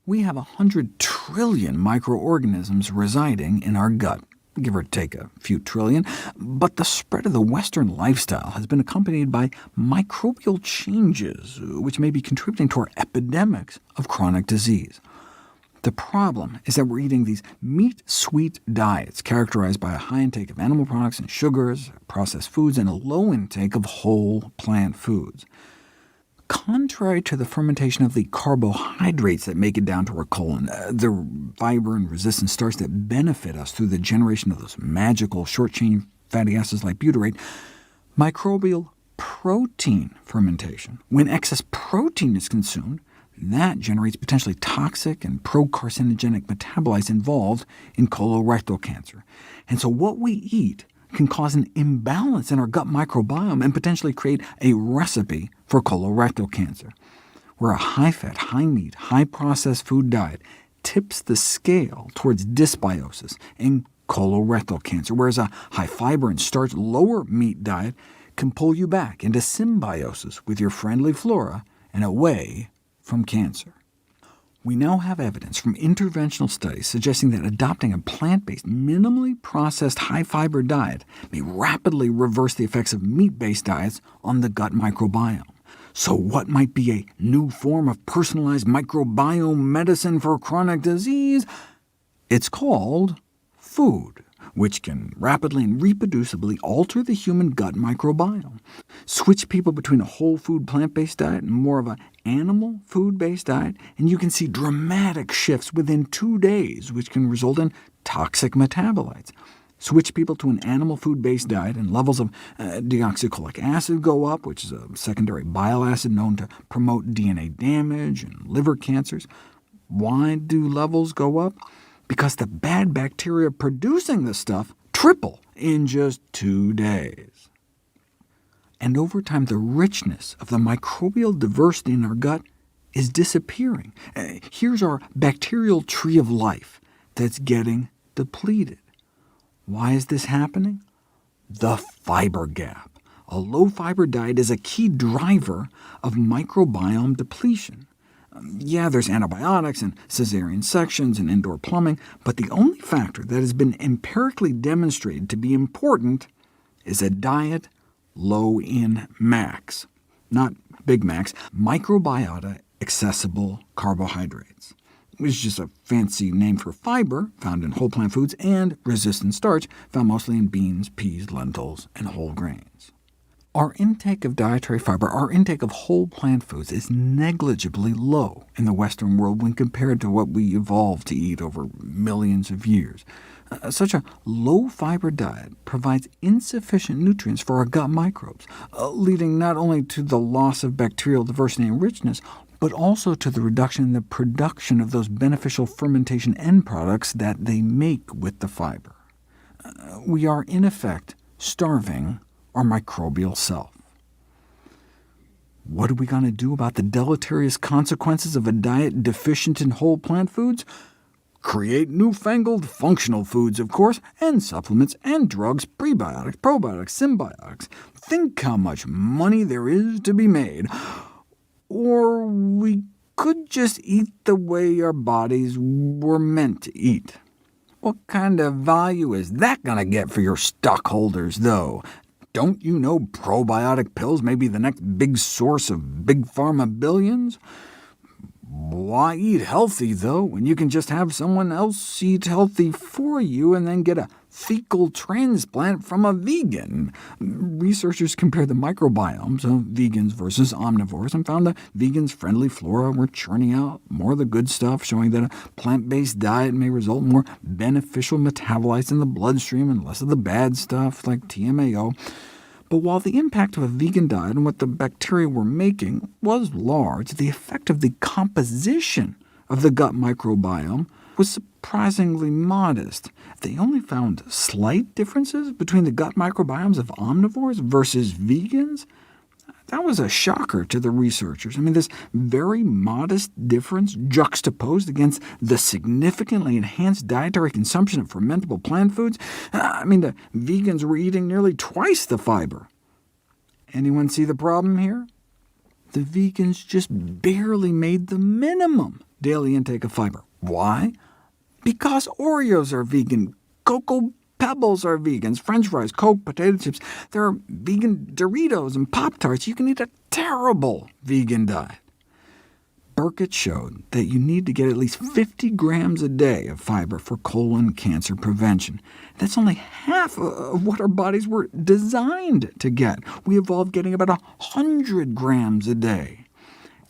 We have 100 trillion microorganisms residing in our gut, give or take a few trillion, but the spread of the Western lifestyle has been accompanied by microbial changes, which may be contributing to our epidemics of chronic disease. The problem is that we're eating these meat-sweet diets characterized by a high intake of animal products and sugars, processed foods, and a low intake of whole plant foods. Contrary to the fermentation of the carbohydrates that make it down to our colon, the fiber and resistant starch that benefit us through the generation of those magical short-chain fatty acids like butyrate, microbial protein fermentation, when excess protein is consumed, that generates potentially toxic and pro-carcinogenic metabolites involved in colorectal cancer. And so what we eat can cause an imbalance in our gut microbiome and potentially create a recipe for colorectal cancer, where a high-fat, high-meat, high-processed food diet tips the scale towards dysbiosis and colorectal cancer, whereas a high-fiber and starch, lower-meat diet can pull you back into symbiosis with your friendly flora and away from cancer. We now have evidence from interventional studies suggesting that adopting a plant-based, minimally processed high-fiber diet may rapidly reverse the effects of meat-based diets on the gut microbiome. So what might be a new form of personalized microbiome medicine for chronic disease? It's called food, which can rapidly and reproducibly alter the human gut microbiome. Switch people between a whole food plant-based diet and more of an animal food-based diet, and you can see dramatic shifts within 2 days, which can result in toxic metabolites. Switch people to an animal food-based diet, and levels of deoxycholic acid go up, which is a secondary bile acid known to promote DNA damage and liver cancers. Why do levels go up? Because the bad bacteria producing this stuff triple in just 2 days. And over time, the richness of the microbial diversity in our gut is disappearing. Here's our bacterial tree of life that's getting depleted. Why is this happening? The fiber gap. A low-fiber diet is a key driver of microbiome depletion. Yeah, there's antibiotics and cesarean sections and indoor plumbing, but the only factor that has been empirically demonstrated to be important is a diet low in MAX, not Big Macs, microbiota-accessible carbohydrates, which is just a fancy name for fiber, found in whole plant foods, and resistant starch, found mostly in beans, peas, lentils, and whole grains. Our intake of dietary fiber, our intake of whole plant foods, is negligibly low in the Western world when compared to what we evolved to eat over millions of years. Such a low-fiber diet provides insufficient nutrients for our gut microbes, leading not only to the loss of bacterial diversity and richness, but also to the reduction in the production of those beneficial fermentation end products that they make with the fiber. We are, in effect, starving our microbial self. What are we going to do about the deleterious consequences of a diet deficient in whole plant foods? Create newfangled functional foods, of course, and supplements and drugs, prebiotics, probiotics, symbiotics. Think how much money there is to be made. Or we could just eat the way our bodies were meant to eat. What kind of value is that going to get for your stockholders, though? Don't you know probiotic pills may be the next big source of big pharma billions? Why eat healthy, though, when you can just have someone else eat healthy for you and then get a fecal transplant from a vegan? Researchers compared the microbiomes of vegans versus omnivores and found that vegans' friendly flora were churning out more of the good stuff, showing that a plant-based diet may result in more beneficial metabolites in the bloodstream and less of the bad stuff like TMAO. But while the impact of a vegan diet and what the bacteria were making was large, the effect of the composition of the gut microbiome was surprisingly modest. They only found slight differences between the gut microbiomes of omnivores versus vegans. That was a shocker to the researchers. This very modest difference juxtaposed against the significantly enhanced dietary consumption of fermentable plant foods. The vegans were eating nearly twice the fiber. Anyone see the problem here? The vegans just barely made the minimum daily intake of fiber. Why? Because Oreos are vegan, Cocoa Pebbles are vegans, French fries, Coke, potato chips. There are vegan Doritos and Pop-Tarts. You can eat a terrible vegan diet. Burkitt showed that you need to get at least 50 grams a day of fiber for colon cancer prevention. That's only half of what our bodies were designed to get. We evolved getting about 100 grams a day.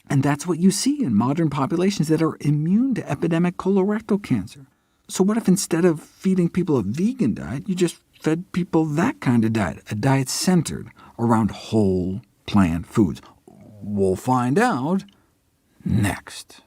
And that's what you see in modern populations that are immune to epidemic colorectal cancer. So what if instead of feeding people a vegan diet, you just fed people that kind of diet, a diet centered around whole plant foods? We'll find out next.